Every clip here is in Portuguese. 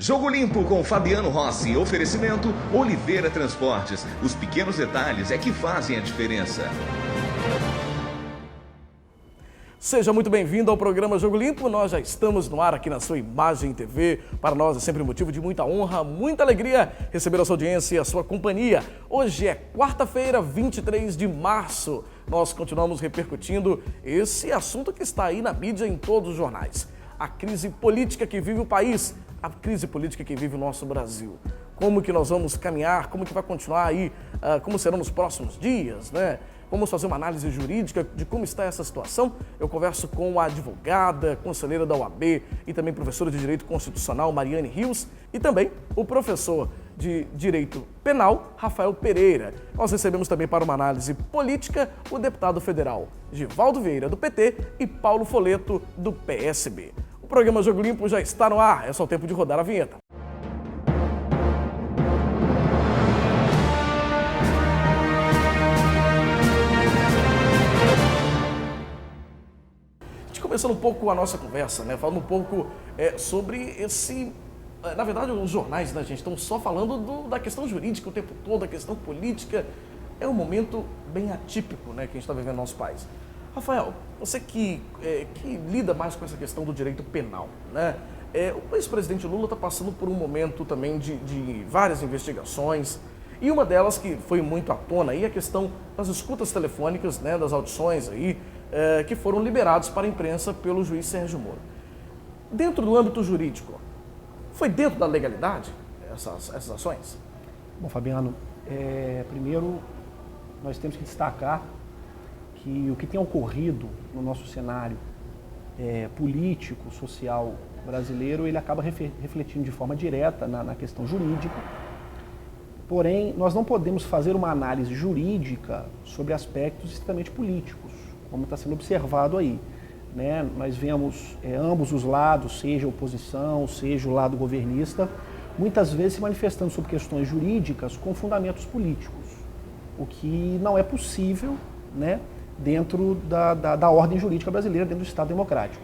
Jogo Limpo com Fabiano Rossi, oferecimento Oliveira Transportes. Os pequenos detalhes é que fazem a diferença. Seja muito bem-vindo ao programa Jogo Limpo. Nós já estamos no ar aqui na sua Imagem TV. Para nós é sempre um motivo de muita honra, muita alegria receber a sua audiência e a sua companhia. Hoje é quarta-feira, 23 de março. Nós continuamos repercutindo esse assunto que está aí na mídia, em todos os jornais. A crise política que vive o país, a crise política que vive o nosso Brasil. Como que nós vamos caminhar, como que vai continuar aí, como serão nos próximos dias, né? Vamos fazer uma análise jurídica de como está essa situação. Eu converso com a advogada, conselheira da OAB e também professora de Direito Constitucional, Mariane Rios, e também o professor de Direito Penal, Rafael Pereira. Nós recebemos também para uma análise política o deputado federal Givaldo Vieira, do PT, e Paulo Folleto, do PSB. O programa Jogo Limpo já está no ar, é só o tempo de rodar a vinheta. Começando um pouco a nossa conversa, né? Falando um pouco sobre esse... Na verdade, os jornais, né, gente, estão só falando da questão jurídica o tempo todo, da questão política. É um momento bem atípico, né, que a gente está vivendo no nosso país. Rafael, você que lida mais com essa questão do direito penal, né? O ex-presidente Lula está passando por um momento também de várias investigações, e uma delas que foi muito à tona aí é a questão das escutas telefônicas, né, das audições aí, que foram liberados para a imprensa pelo juiz Sérgio Moro. Dentro do âmbito jurídico, foi dentro da legalidade essas ações? Bom, Fabiano, primeiro nós temos que destacar que o que tem ocorrido no nosso cenário político, social brasileiro, ele acaba refletindo de forma direta na questão jurídica. Porém, nós não podemos fazer uma análise jurídica sobre aspectos estritamente políticos, como está sendo observado aí, né? Nós vemos ambos os lados, seja a oposição, seja o lado governista, muitas vezes se manifestando sobre questões jurídicas com fundamentos políticos, o que não é possível, né, dentro da ordem jurídica brasileira, dentro do Estado democrático.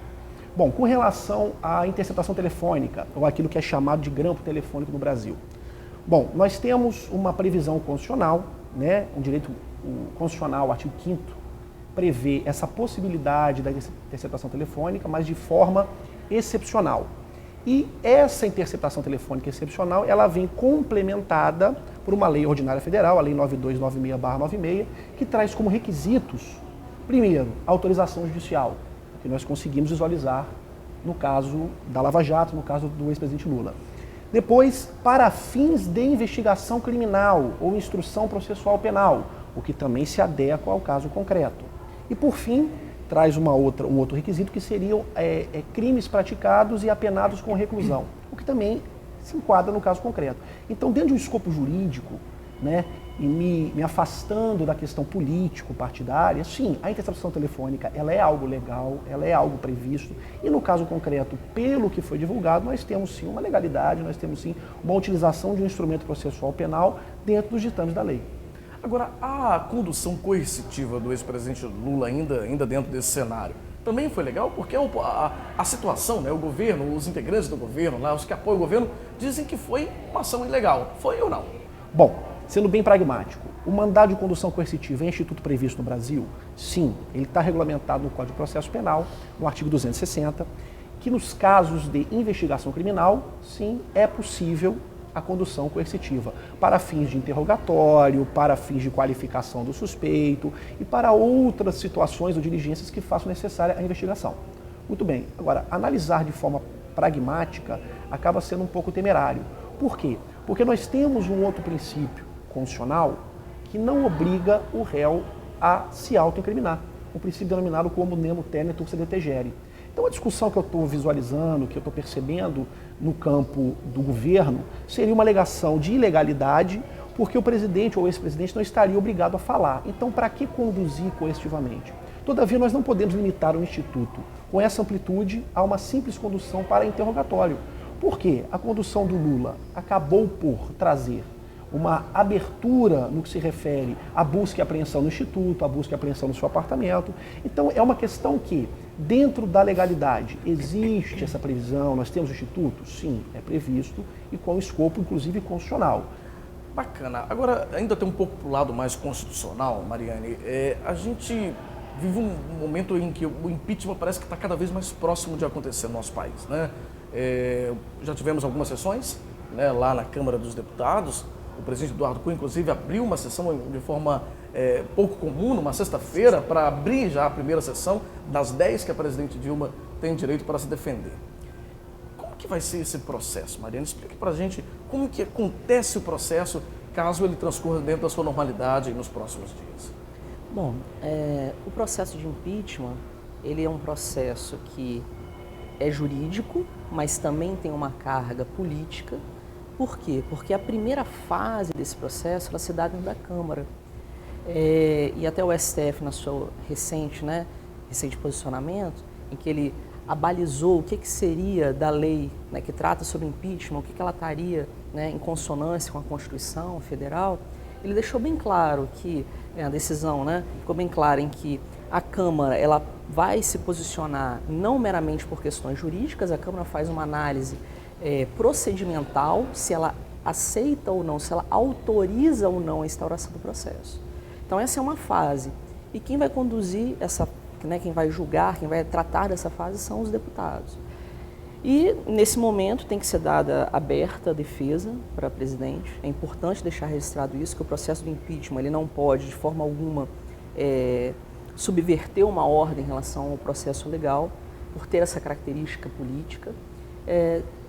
Bom, com relação à interceptação telefônica, ou aquilo que é chamado de grampo telefônico no Brasil. Bom, nós temos uma previsão constitucional, né, um direito constitucional, artigo 5º, prevê essa possibilidade da interceptação telefônica, mas de forma excepcional. E essa interceptação telefônica excepcional, ela vem complementada por uma lei ordinária federal, a Lei 9296/96, que traz como requisitos, primeiro, a autorização judicial, que nós conseguimos visualizar no caso da Lava Jato, no caso do ex-presidente Lula. Depois, para fins de investigação criminal ou instrução processual penal, o que também se adequa ao caso concreto. E, por fim, traz um outro requisito, que seriam crimes praticados e apenados com reclusão, o que também se enquadra no caso concreto. Então, dentro de um escopo jurídico, né, e me afastando da questão político-partidária, sim, a interceptação telefônica ela é algo legal, ela é algo previsto, e no caso concreto, pelo que foi divulgado, nós temos sim uma legalidade, nós temos sim uma utilização de um instrumento processual penal dentro dos ditames da lei. Agora, a condução coercitiva do ex-presidente Lula ainda dentro desse cenário também foi legal, porque a situação, né, o governo, os integrantes do governo, lá, os que apoiam o governo, dizem que foi uma ação ilegal. Foi ou não? Bom, sendo bem pragmático, o mandado de condução coercitiva é instituto previsto no Brasil? Sim, ele está regulamentado no Código de Processo Penal, no artigo 260, que nos casos de investigação criminal, sim, é possível a condução coercitiva, para fins de interrogatório, para fins de qualificação do suspeito e para outras situações ou diligências que façam necessária a investigação. Muito bem, agora, analisar de forma pragmática acaba sendo um pouco temerário. Por quê? Porque nós temos um outro princípio constitucional que não obriga o réu a se autoincriminar, um princípio denominado como nemo tenetur sed tegere. Então, a discussão que eu estou visualizando, que eu estou percebendo no campo do governo, seria uma alegação de ilegalidade, porque o presidente ou o ex-presidente não estaria obrigado a falar. Então, para que conduzir coercitivamente? Todavia, nós não podemos limitar o Instituto com essa amplitude a uma simples condução para interrogatório. Por quê? A condução do Lula acabou por trazer uma abertura no que se refere à busca e apreensão no Instituto, à busca e apreensão no seu apartamento. Então, é uma questão que, Dentro da legalidade, existe essa previsão? Nós temos o Instituto? Sim, é previsto e com escopo, inclusive, constitucional. Bacana. Agora, ainda tem um pouco para o lado mais constitucional, Mariane. A gente vive um momento em que o impeachment parece que está cada vez mais próximo de acontecer no nosso país, né? Já tivemos algumas sessões, né, lá na Câmara dos Deputados. O presidente Eduardo Cunha, inclusive, abriu uma sessão de forma pouco comum, numa sexta-feira, para abrir já a primeira sessão das 10 que a presidente Dilma tem direito para se defender. Como que vai ser esse processo, Mariane? Explique para a gente como que acontece o processo caso ele transcorra dentro da sua normalidade nos próximos dias. Bom, o processo de impeachment, ele é um processo que é jurídico, mas também tem uma carga política. Por quê? Porque a primeira fase desse processo ela se dá dentro da Câmara. E até o STF, na sua recente posicionamento, em que ele abalizou o que seria da lei, né, que trata sobre impeachment, o que ela estaria, né, em consonância com a Constituição Federal, ele deixou bem claro que, a decisão, né, ficou bem clara em que a Câmara ela vai se posicionar não meramente por questões jurídicas, a Câmara faz uma análise procedimental, se ela aceita ou não, se ela autoriza ou não a instauração do processo. Então essa é uma fase. E quem vai conduzir essa, né, quem vai julgar, quem vai tratar dessa fase são os deputados. E nesse momento tem que ser dada aberta a defesa para a presidente. É importante deixar registrado isso, que o processo do impeachment ele não pode de forma alguma subverter uma ordem em relação ao processo legal, por ter essa característica política.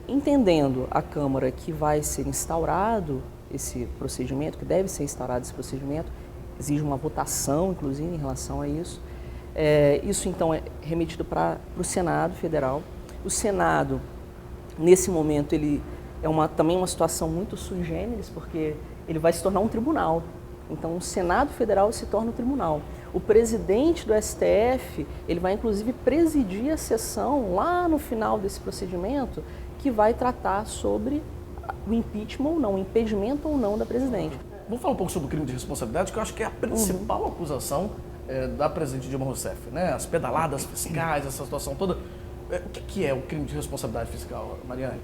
Entendendo a Câmara que vai ser instaurado esse procedimento, que deve ser instaurado esse procedimento, exige uma votação, inclusive, em relação a isso. Isso, então, é remetido para o Senado Federal. O Senado, nesse momento, ele também uma situação muito sui generis, porque ele vai se tornar um tribunal. Então, o Senado Federal se torna um tribunal. O presidente do STF, ele vai, inclusive, presidir a sessão lá no final desse procedimento, que vai tratar sobre o impeachment ou não, o impedimento ou não da presidente. Vamos falar um pouco sobre o crime de responsabilidade, que eu acho que é a principal acusação da presidente Dilma Rousseff, né? As pedaladas fiscais, essa situação toda. O que é o crime de responsabilidade fiscal, Mariane?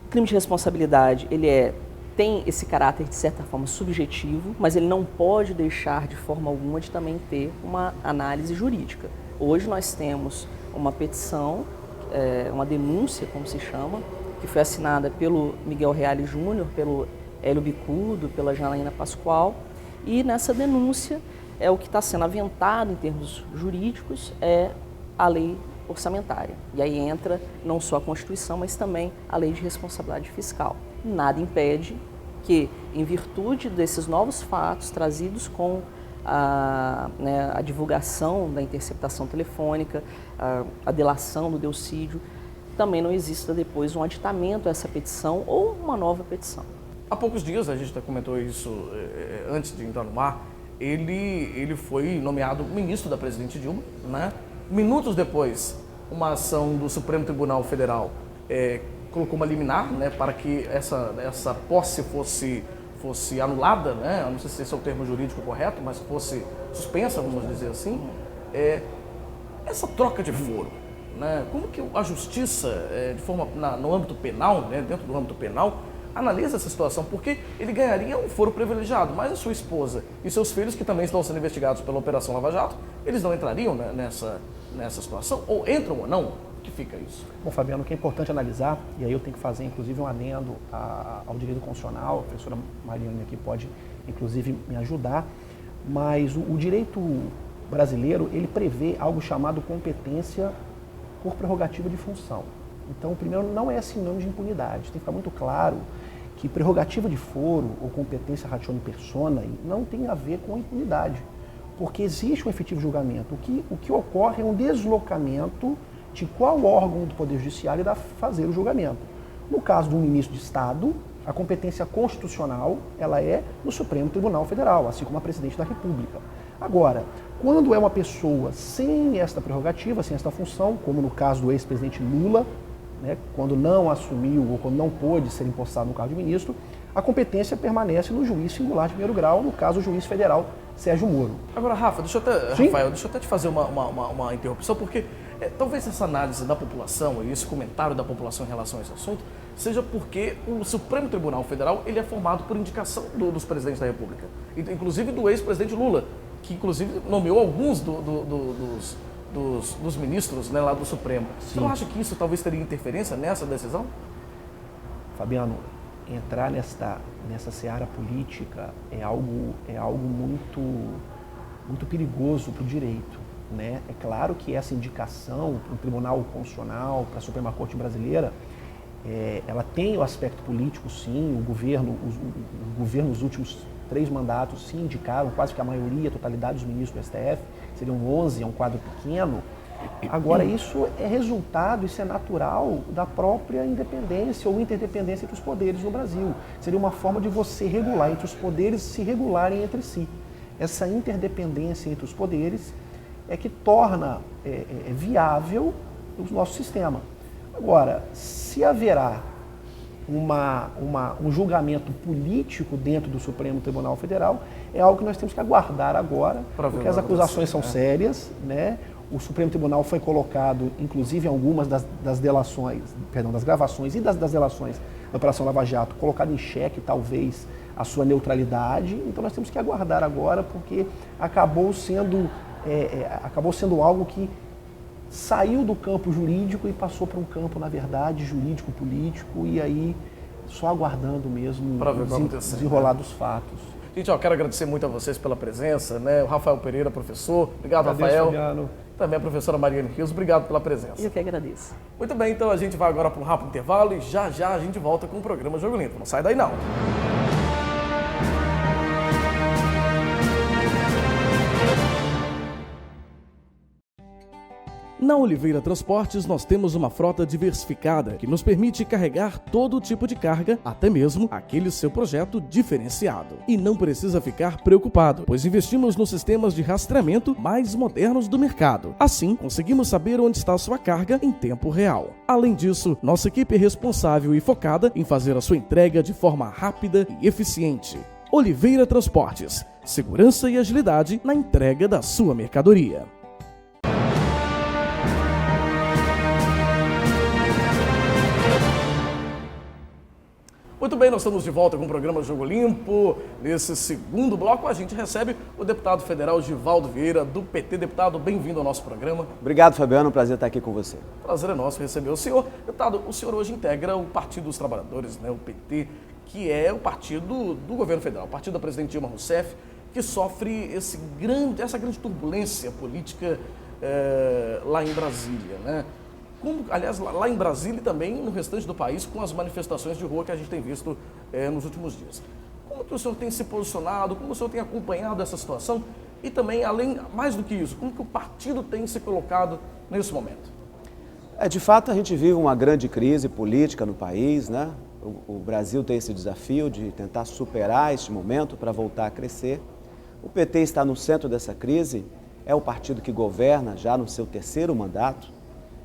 O crime de responsabilidade, ele tem esse caráter, de certa forma, subjetivo, mas ele não pode deixar, de forma alguma, de também ter uma análise jurídica. Hoje nós temos uma petição, uma denúncia, como se chama, que foi assinada pelo Miguel Reale Júnior, pelo Hélio Bicudo, pela Janaína Pascoal, e nessa denúncia o que está sendo aventado em termos jurídicos é a lei orçamentária. E aí entra não só a Constituição, mas também a lei de responsabilidade fiscal. Nada impede que, em virtude desses novos fatos trazidos com a divulgação da interceptação telefônica, a delação do Delcídio, também não exista depois um aditamento a essa petição ou uma nova petição. Há poucos dias, a gente até comentou isso antes de entrar no ar, ele foi nomeado ministro da presidente Dilma, né? Minutos depois, uma ação do Supremo Tribunal Federal colocou uma liminar, né, para que essa posse fosse anulada, né? Eu não sei se esse é o termo jurídico correto, mas fosse suspensa, vamos dizer assim. Essa troca de foro, né? Como que a justiça, no âmbito penal, né, dentro do âmbito penal, analisa essa situação? Porque ele ganharia um foro privilegiado, mas a sua esposa e seus filhos, que também estão sendo investigados pela Operação Lava Jato, eles não entrariam, né, nessa situação? Ou entram ou não? O que fica isso? Bom, Fabiano, o que é importante analisar, e aí eu tenho que fazer inclusive um adendo ao direito constitucional, a professora Mariane aqui pode inclusive me ajudar, mas o direito brasileiro, ele prevê algo chamado competência por prerrogativa de função. Então, primeiro, não é sinônimo de impunidade. Tem que ficar muito claro que prerrogativa de foro ou competência ratione personae não tem a ver com impunidade, porque existe um efetivo julgamento. O que ocorre é um deslocamento de qual órgão do Poder Judiciário irá fazer o julgamento. No caso de um ministro de Estado, a competência constitucional ela é no Supremo Tribunal Federal, assim como a presidente da República. Agora, quando é uma pessoa sem esta prerrogativa, sem esta função, como no caso do ex-presidente Lula, né, quando não assumiu ou quando não pôde ser empossado no cargo de ministro, a competência permanece no juiz singular de primeiro grau, no caso o juiz federal Sérgio Moro. Agora, Rafael, deixa eu até te fazer uma interrupção, porque Talvez essa análise da população e esse comentário da população em relação a esse assunto seja porque o Supremo Tribunal Federal ele é formado por indicação dos presidentes da República, inclusive do ex-presidente Lula, que inclusive nomeou alguns dos ministros, né, lá do Supremo. Sim. Você não acha que isso talvez teria interferência nessa decisão? Fabiano, entrar nessa seara política é algo muito perigoso para o direito. Né? É claro que essa indicação para o Tribunal Constitucional, para a Suprema Corte Brasileira, ela tem o aspecto político, sim. O governo, nos últimos 3 mandatos, se indicaram quase que a maioria, a totalidade dos ministros do STF, seriam 11, é um quadro pequeno. Agora, isso é resultado, isso é natural da própria independência ou interdependência entre os poderes no Brasil. Seria uma forma de você regular, entre os poderes se regularem entre si. Essa interdependência entre os poderes é que torna viável o nosso sistema. Agora, se haverá um julgamento político dentro do Supremo Tribunal Federal, é algo que nós temos que aguardar agora, porque as acusações são sérias, né? O Supremo Tribunal foi colocado, inclusive em algumas das gravações e das delações da Operação Lava Jato, colocado em xeque, talvez, a sua neutralidade. Então nós temos que aguardar agora, porque acabou sendo algo que saiu do campo jurídico e passou para um campo, na verdade, jurídico-político, e aí só aguardando mesmo o desenrolar dos fatos. Gente, eu quero agradecer muito a vocês pela presença, né? O Rafael Pereira, professor. Obrigado, Rafael. Fabiano. Também a professora Mariane Rios, obrigado pela presença. Eu que agradeço. Muito bem, então a gente vai agora para um rápido intervalo e já a gente volta com o programa Jogo Limpo. Não sai daí não. Na Oliveira Transportes, nós temos uma frota diversificada que nos permite carregar todo tipo de carga, até mesmo aquele seu projeto diferenciado. E não precisa ficar preocupado, pois investimos nos sistemas de rastreamento mais modernos do mercado. Assim, conseguimos saber onde está a sua carga em tempo real. Além disso, nossa equipe é responsável e focada em fazer a sua entrega de forma rápida e eficiente. Oliveira Transportes, segurança e agilidade na entrega da sua mercadoria. Muito bem, nós estamos de volta com o programa Jogo Limpo. Nesse segundo bloco, a gente recebe o deputado federal Givaldo Vieira, do PT. Deputado, bem-vindo ao nosso programa. Obrigado, Fabiano. Prazer estar aqui com você. Prazer é nosso receber o senhor. Deputado, o senhor hoje integra o Partido dos Trabalhadores, né, o PT, que é o partido do governo federal, o partido da presidente Dilma Rousseff, que sofre essa grande turbulência política lá em Brasília, né? Aliás, lá em Brasília e também no restante do país, com as manifestações de rua que a gente tem visto nos últimos dias. Como que o senhor tem se posicionado, como o senhor tem acompanhado essa situação e também, mais do que isso, como que o partido tem se colocado nesse momento? De fato, a gente vive uma grande crise política no país, né? O Brasil tem esse desafio de tentar superar este momento para voltar a crescer. O PT está no centro dessa crise, é o partido que governa já no seu 3º mandato.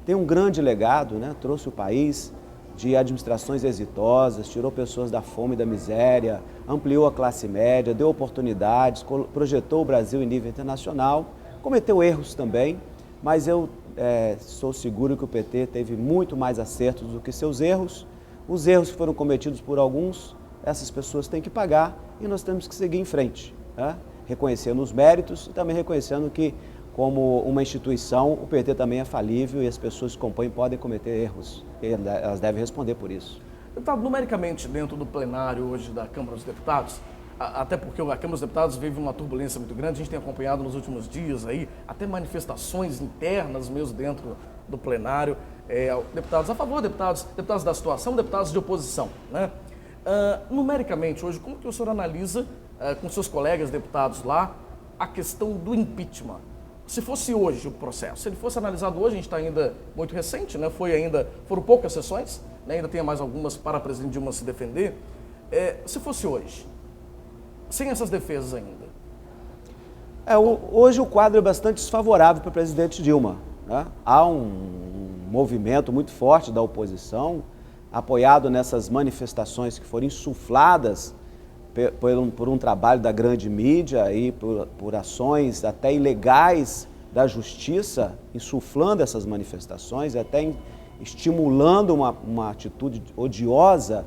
Tem um grande legado, né? Trouxe o país de administrações exitosas, tirou pessoas da fome e da miséria, ampliou a classe média, deu oportunidades, projetou o Brasil em nível internacional, cometeu erros também, mas eu sou seguro que o PT teve muito mais acertos do que seus erros. Os erros que foram cometidos por alguns, essas pessoas têm que pagar e nós temos que seguir em frente, né? Reconhecendo os méritos e também reconhecendo que, como uma instituição, o PT também é falível e as pessoas que compõem podem cometer erros. Elas devem responder por isso. Deputado, numericamente, dentro do plenário hoje da Câmara dos Deputados, até porque a Câmara dos Deputados vive uma turbulência muito grande, a gente tem acompanhado nos últimos dias aí, até manifestações internas mesmo dentro do plenário, deputados a favor, deputados da situação, deputados de oposição, né? Numericamente, hoje, como que o senhor analisa com seus colegas deputados lá a questão do impeachment? Se fosse hoje o processo, se ele fosse analisado hoje, a gente está ainda muito recente, né? Foram poucas sessões, né? Ainda tem mais algumas para a presidente Dilma se defender. Se fosse hoje, sem essas defesas ainda? Hoje o quadro é bastante desfavorável para a presidente Dilma, né? Há um movimento muito forte da oposição, apoiado nessas manifestações que foram insufladas por um trabalho da grande mídia e por ações até ilegais da justiça insuflando essas manifestações, até estimulando uma atitude odiosa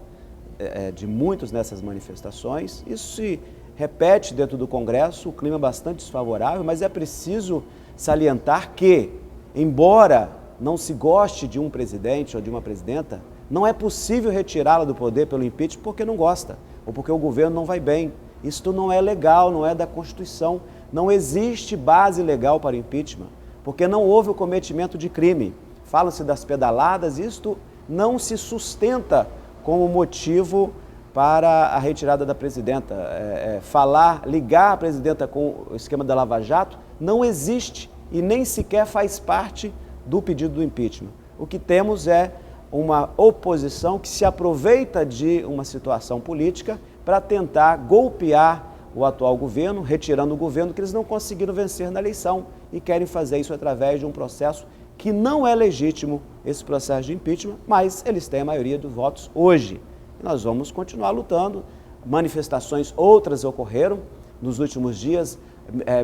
de muitos nessas manifestações. Isso se repete dentro do Congresso, o clima é bastante desfavorável, mas é preciso salientar que, embora não se goste de um presidente ou de uma presidenta, não é possível retirá-la do poder pelo impeachment porque não gosta, ou porque o governo não vai bem. Isto não é legal, não é da Constituição, não existe base legal para impeachment, porque não houve o cometimento de crime. Fala-se das pedaladas, isto não se sustenta como motivo para a retirada da presidenta. Ligar a presidenta com o esquema da Lava Jato não existe e nem sequer faz parte do pedido do impeachment. O que temos é uma oposição que se aproveita de uma situação política para tentar golpear o atual governo, retirando o governo que eles não conseguiram vencer na eleição e querem fazer isso através de um processo que não é legítimo, esse processo de impeachment, mas eles têm a maioria dos votos hoje. E nós vamos continuar lutando. Manifestações outras ocorreram nos últimos dias,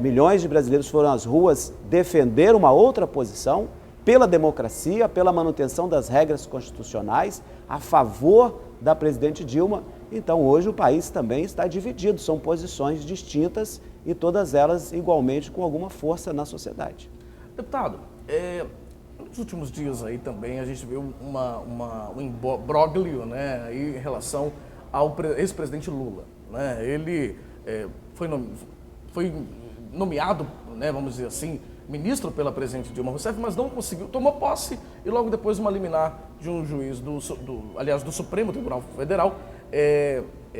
milhões de brasileiros foram às ruas defender uma outra posição pela democracia, pela manutenção das regras constitucionais, a favor da presidente Dilma. Então hoje o país também está dividido, são posições distintas e todas elas igualmente com alguma força na sociedade. Deputado, nos últimos dias aí também a gente viu um imbróglio, né, aí em relação ao ex-presidente Lula, né? Ele foi nomeado, né, vamos dizer assim, ministro pela presidente Dilma Rousseff, mas não conseguiu, tomou posse e logo depois uma liminar de um juiz do Supremo Tribunal Federal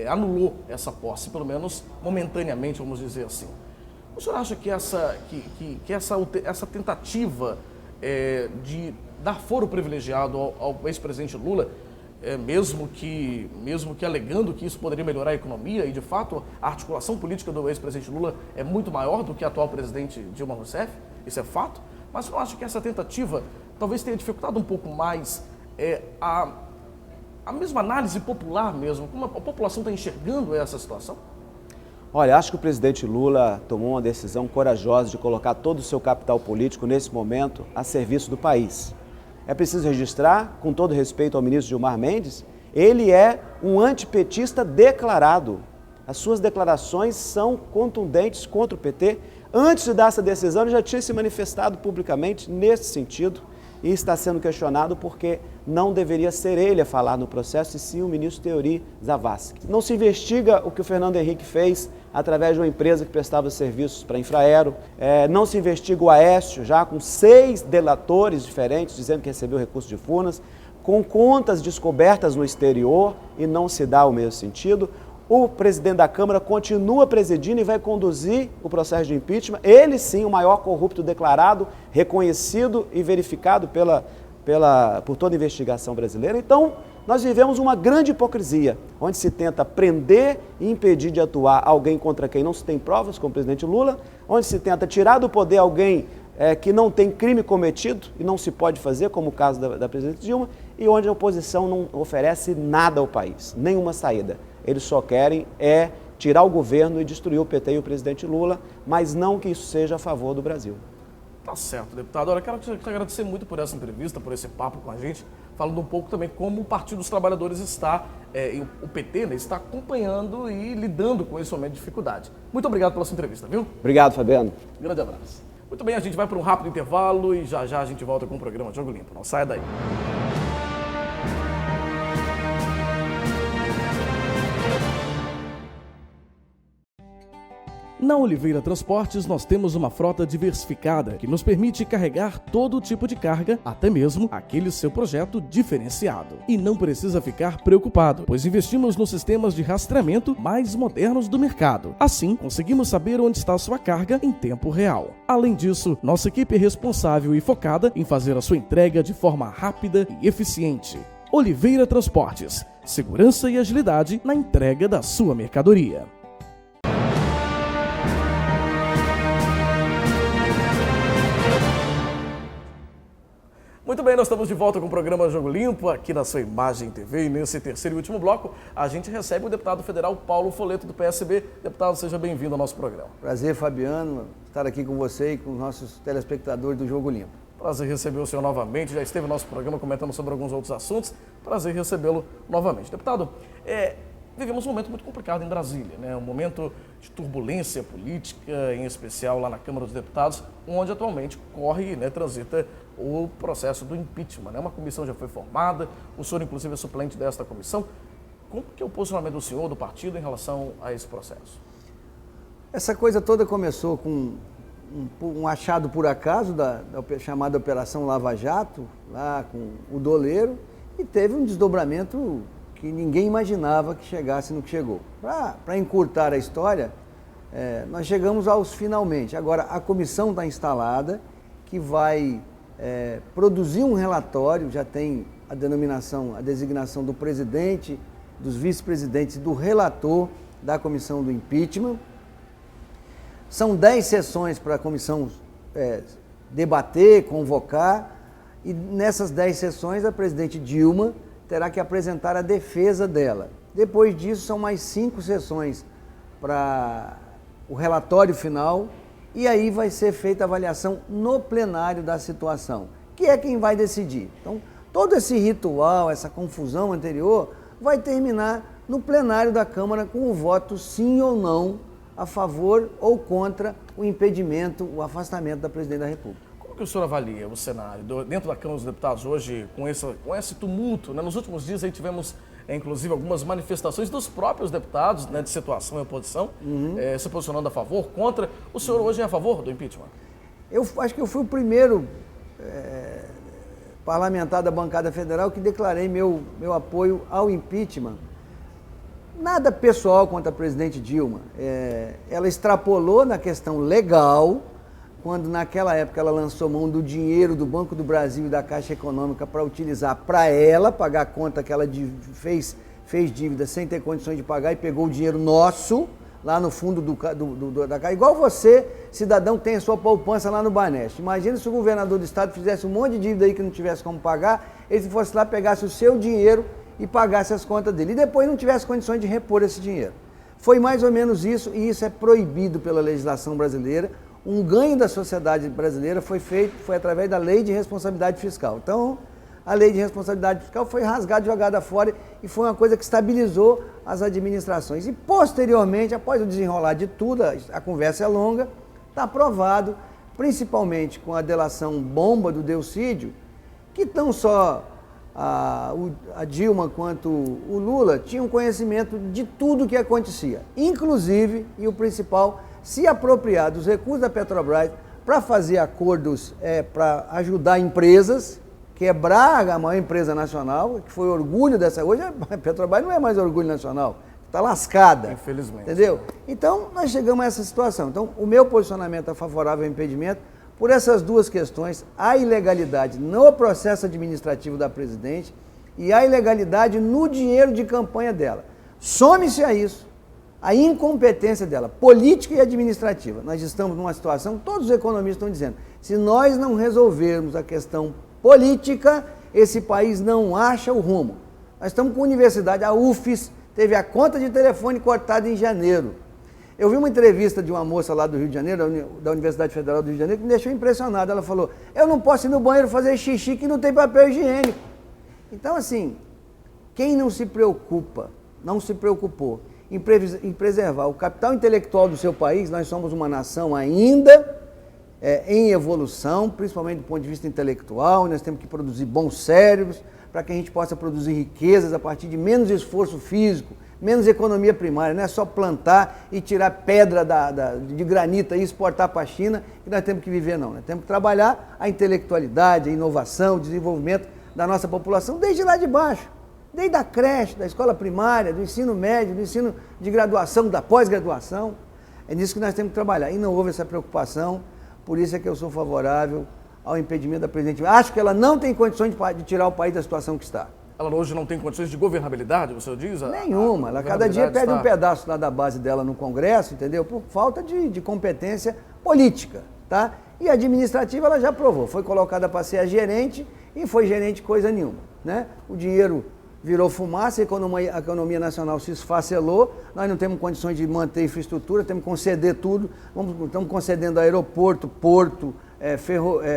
anulou essa posse, pelo menos momentaneamente, vamos dizer assim. O senhor acha que essa tentativa de dar foro privilegiado ao ex-presidente Lula, mesmo que alegando que isso poderia melhorar a economia, e de fato a articulação política do ex-presidente Lula é muito maior do que a atual presidente Dilma Rousseff, isso é fato, mas eu acho que essa tentativa talvez tenha dificultado um pouco mais a mesma análise popular mesmo, como a população está enxergando essa situação? Olha, acho que o presidente Lula tomou uma decisão corajosa de colocar todo o seu capital político nesse momento a serviço do país. É preciso registrar, com todo respeito ao ministro Gilmar Mendes, ele é um antipetista declarado. As suas declarações são contundentes contra o PT. Antes de dar essa decisão, ele já tinha se manifestado publicamente nesse sentido e está sendo questionado porque não deveria ser ele a falar no processo, e sim o ministro Teori Zavascki. Não se investiga o que o Fernando Henrique fez através de uma empresa que prestava serviços para a Infraero. Não se investiga o Aécio, já com 6 delatores diferentes, dizendo que recebeu recurso de Furnas, com contas descobertas no exterior, e não se dá o mesmo sentido. O presidente da Câmara continua presidindo e vai conduzir o processo de impeachment. Ele sim, o maior corrupto declarado, reconhecido e verificado por toda a investigação brasileira. Então, nós vivemos uma grande hipocrisia, onde se tenta prender e impedir de atuar alguém contra quem não se tem provas, como o presidente Lula, onde se tenta tirar do poder alguém que não tem crime cometido e não se pode fazer, como o caso da presidente Dilma, e onde a oposição não oferece nada ao país, nenhuma saída. Eles só querem tirar o governo e destruir o PT e o presidente Lula, mas não que isso seja a favor do Brasil. Tá certo, deputado. Olha, quero te agradecer muito por essa entrevista, por esse papo com a gente, falando um pouco também como o Partido dos Trabalhadores está, o PT, né, está acompanhando e lidando com esse momento de dificuldade. Muito obrigado pela sua entrevista, viu? Obrigado, Fabiano. Grande abraço. Muito bem, a gente vai para um rápido intervalo e já a gente volta com o programa Jogo Limpo. Não saia daí. Na Oliveira Transportes, nós temos uma frota diversificada que nos permite carregar todo tipo de carga, até mesmo aquele seu projeto diferenciado. E não precisa ficar preocupado, pois investimos nos sistemas de rastreamento mais modernos do mercado. Assim, conseguimos saber onde está a sua carga em tempo real. Além disso, nossa equipe é responsável e focada em fazer a sua entrega de forma rápida e eficiente. Oliveira Transportes, segurança e agilidade na entrega da sua mercadoria. Muito bem, nós estamos de volta com o programa Jogo Limpo, aqui na sua Imagem TV. E nesse terceiro e último bloco, a gente recebe o deputado federal Paulo Folletto, do PSB. Deputado, seja bem-vindo ao nosso programa. Prazer, Fabiano, estar aqui com você e com os nossos telespectadores do Jogo Limpo. Prazer receber o senhor novamente. Já esteve no nosso programa comentando sobre alguns outros assuntos. Prazer recebê-lo novamente. Deputado, vivemos um momento muito complicado em Brasília, né? Um momento de turbulência política, em especial lá na Câmara dos Deputados, onde atualmente corre, transita o processo do impeachment, né? Uma comissão já foi formada, o senhor inclusive é suplente desta comissão. Como que é o posicionamento do senhor, do partido, em relação a esse processo? Essa coisa toda começou com um achado por acaso da chamada Operação Lava Jato, lá com o doleiro, e teve um desdobramento que ninguém imaginava que chegasse no que chegou. Para encurtar a história, nós chegamos aos finalmente. Agora, a comissão está instalada, que vai produzir um relatório, já tem a designação do presidente, dos vice-presidentes e do relator da comissão do impeachment. São 10 sessões para a comissão debater, convocar, e nessas 10 sessões a presidente Dilma terá que apresentar a defesa dela. Depois disso, são mais 5 sessões para o relatório final, e aí vai ser feita a avaliação no plenário da situação, que é quem vai decidir. Então, todo esse ritual, essa confusão anterior, vai terminar no plenário da Câmara com o voto sim ou não a favor ou contra o impedimento, o afastamento da presidente da República. Como que o senhor avalia o cenário dentro da Câmara dos Deputados hoje, com esse tumulto, né? Nos últimos dias aí tivemos, inclusive, algumas manifestações dos próprios deputados, né, de situação e oposição, se posicionando a favor, contra. O senhor hoje é a favor do impeachment? Eu acho que eu fui o primeiro parlamentar da bancada federal que declarei meu apoio ao impeachment. Nada pessoal contra a presidente Dilma. Ela extrapolou na questão legal, quando naquela época ela lançou mão do dinheiro do Banco do Brasil e da Caixa Econômica para utilizar para ela pagar a conta que ela fez dívida sem ter condições de pagar e pegou o dinheiro nosso lá no fundo da Caixa. Igual você, cidadão, tem a sua poupança lá no Banesp. Imagina se o governador do estado fizesse um monte de dívida aí que não tivesse como pagar, ele fosse lá, pegasse o seu dinheiro e pagasse as contas dele, e depois não tivesse condições de repor esse dinheiro. Foi mais ou menos isso, e isso é proibido pela legislação brasileira. Um ganho da sociedade brasileira foi através da Lei de Responsabilidade Fiscal. Então, a Lei de Responsabilidade Fiscal foi rasgada, jogada fora, e foi uma coisa que estabilizou as administrações. E, posteriormente, após o desenrolar de tudo, a conversa é longa, está aprovado, principalmente com a delação bomba do Delcídio, que não só a Dilma quanto o Lula tinham conhecimento de tudo o que acontecia, inclusive, e o principal, se apropriar dos recursos da Petrobras para fazer acordos para ajudar empresas, quebrar a maior empresa nacional, que foi orgulho dessa... Hoje a Petrobras não é mais orgulho nacional, está lascada. Infelizmente. Entendeu? Então, nós chegamos a essa situação. Então, o meu posicionamento é favorável ao impedimento por essas duas questões: a ilegalidade no processo administrativo da presidente e a ilegalidade no dinheiro de campanha dela. Some-se a isso a incompetência dela, política e administrativa. Nós estamos numa situação, todos os economistas estão dizendo, se nós não resolvermos a questão política, esse país não acha o rumo. Nós estamos com a universidade, a UFES teve a conta de telefone cortada em janeiro. Eu vi uma entrevista de uma moça lá do Rio de Janeiro, da Universidade Federal do Rio de Janeiro, que me deixou impressionado. Ela falou, eu não posso ir no banheiro fazer xixi que não tem papel higiênico. Então, assim, quem não se preocupa, não se preocupou em preservar o capital intelectual do seu país, nós somos uma nação ainda em evolução, principalmente do ponto de vista intelectual, nós temos que produzir bons cérebros, para que a gente possa produzir riquezas a partir de menos esforço físico, menos economia primária, não é só plantar e tirar pedra de granito e exportar para a China que nós temos que viver, não. Nós temos que trabalhar a intelectualidade, a inovação, o desenvolvimento da nossa população desde lá de baixo, desde a creche, da escola primária, do ensino médio, do ensino de graduação, da pós-graduação. É nisso que nós temos que trabalhar. E não houve essa preocupação, por isso é que eu sou favorável ao impedimento da presidente. Acho que ela não tem condições de tirar o país da situação que está. Ela hoje não tem condições de governabilidade, o senhor diz? Nenhuma. Ela cada dia perde um pedaço lá da base dela no Congresso, entendeu? Por falta de competência política, tá? E administrativa ela já provou. Foi colocada para ser a gerente e foi gerente de coisa nenhuma, né? O dinheiro virou fumaça, a economia nacional se esfacelou, nós não temos condições de manter infraestrutura, temos que conceder tudo, estamos concedendo aeroporto, porto,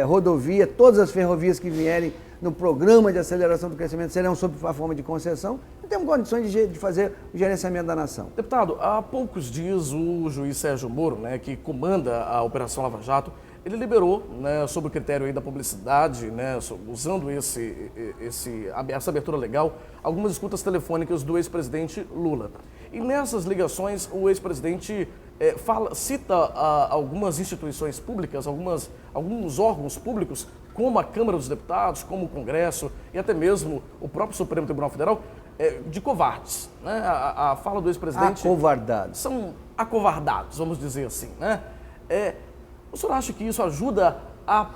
rodovia, todas as ferrovias que vierem no programa de aceleração do crescimento serão sob a forma de concessão, não temos condições de fazer o gerenciamento da nação. Deputado, há poucos dias o juiz Sérgio Moro, né, que comanda a Operação Lava Jato, ele liberou, né, sob o critério aí da publicidade, né, usando essa abertura legal, algumas escutas telefônicas do ex-presidente Lula. E nessas ligações, o ex-presidente cita algumas instituições públicas, alguns órgãos públicos, como a Câmara dos Deputados, como o Congresso e até mesmo o próprio Supremo Tribunal Federal, de covardes. Né? A fala do ex-presidente... Acovardados. São acovardados, vamos dizer assim. Né? O senhor acha que isso ajuda a,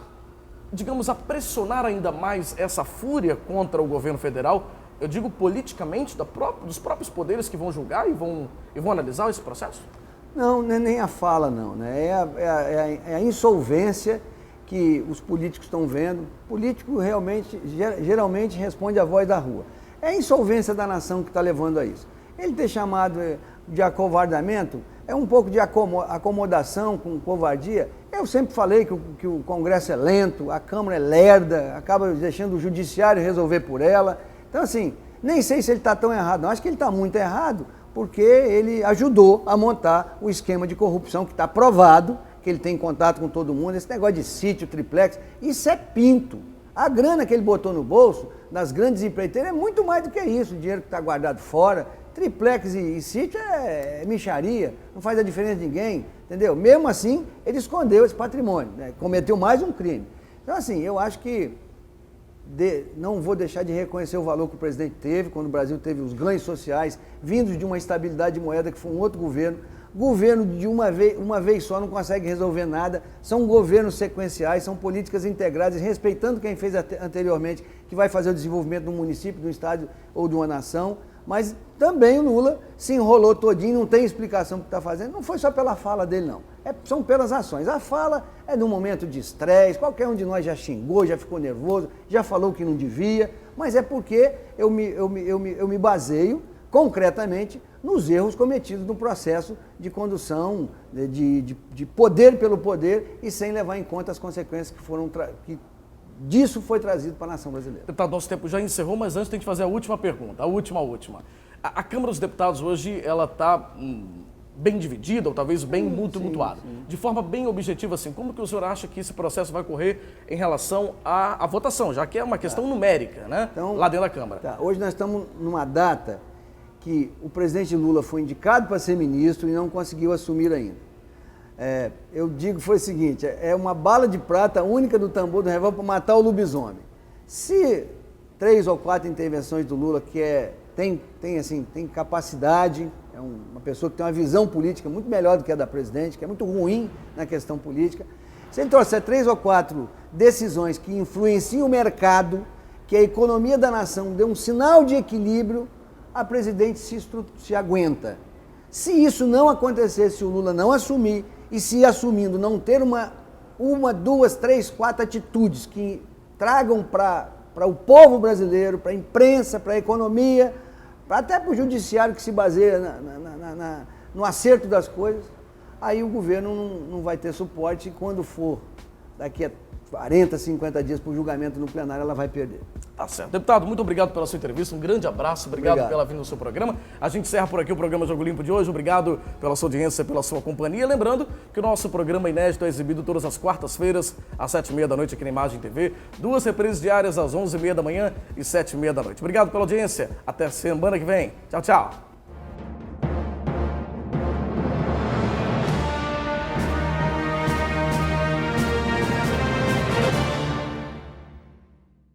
digamos, a pressionar ainda mais essa fúria contra o governo federal? Eu digo politicamente, dos próprios poderes que vão julgar e vão analisar esse processo? Não, não é nem a fala, não. Né? É a insolvência que os políticos estão vendo. O político geralmente responde à voz da rua. É a insolvência da nação que está levando a isso. Ele ter chamado de acovardamento é um pouco de acomodação com covardia. Eu sempre falei que o Congresso é lento, a Câmara é lerda, acaba deixando o Judiciário resolver por ela. Então, assim, nem sei se ele está tão errado. Não, acho que ele está muito errado, porque ele ajudou a montar o esquema de corrupção que está provado, que ele tem contato com todo mundo. Esse negócio de sítio, triplex, isso é pinto. A grana que ele botou no bolso, nas grandes empreiteiras, é muito mais do que isso. O dinheiro que está guardado fora. Triplex e sítio é mixaria, não faz a diferença de ninguém, entendeu? Mesmo assim, ele escondeu esse patrimônio, né? Cometeu mais um crime. Então, assim, eu acho que não vou deixar de reconhecer o valor que o presidente teve, quando o Brasil teve os ganhos sociais, vindos de uma estabilidade de moeda que foi um outro governo. Governo de uma vez só não consegue resolver nada, são governos sequenciais, são políticas integradas, respeitando quem fez anteriormente, que vai fazer o desenvolvimento de um município, de um estado ou de uma nação. Mas também o Lula se enrolou todinho, não tem explicação do que está fazendo. Não foi só pela fala dele, não. São pelas ações. A fala é num momento de estresse, qualquer um de nós já xingou, já ficou nervoso, já falou que não devia, mas é porque eu me baseio concretamente nos erros cometidos no processo de condução, de poder pelo poder e sem levar em conta as consequências que disso foi trazido para a nação brasileira. Deputado, nosso tempo já encerrou, mas antes tem que fazer a última pergunta, a última. A Câmara dos Deputados hoje, ela está bem dividida, ou talvez bem tumultuada. De forma bem objetiva, assim, como que o senhor acha que esse processo vai correr em relação à votação, já que é uma questão numérica, né? Então, lá dentro da Câmara. Hoje nós estamos numa data que o presidente Lula foi indicado para ser ministro e não conseguiu assumir ainda. Eu digo foi o seguinte, é uma bala de prata única do tambor do revólver para matar o lobisomem. Se 3 ou 4 intervenções do Lula, que tem capacidade, é uma pessoa que tem uma visão política muito melhor do que a da presidente, que é muito ruim na questão política, se ele trouxer 3 ou 4 decisões que influenciam o mercado, que a economia da nação dê um sinal de equilíbrio, a presidente se aguenta. Se isso não acontecer, se o Lula não assumir, e se assumindo não ter uma, 2, 3, 4 atitudes que tragam para o povo brasileiro, para a imprensa, para a economia, até para o judiciário que se baseia no acerto das coisas, aí o governo não vai ter suporte e quando for daqui a 40, 50 dias para o julgamento no plenário, ela vai perder. Tá certo. Deputado, muito obrigado pela sua entrevista, um grande abraço, obrigado pela vinda ao seu programa. A gente encerra por aqui o programa Jogo Limpo de hoje, obrigado pela sua audiência, pela sua companhia. Lembrando que o nosso programa inédito é exibido todas as quartas-feiras, às 7h30 da noite aqui na Imagem TV, 2 reprises diárias às 11h30 da manhã e 7h30 da noite. Obrigado pela audiência, até semana que vem. Tchau, tchau.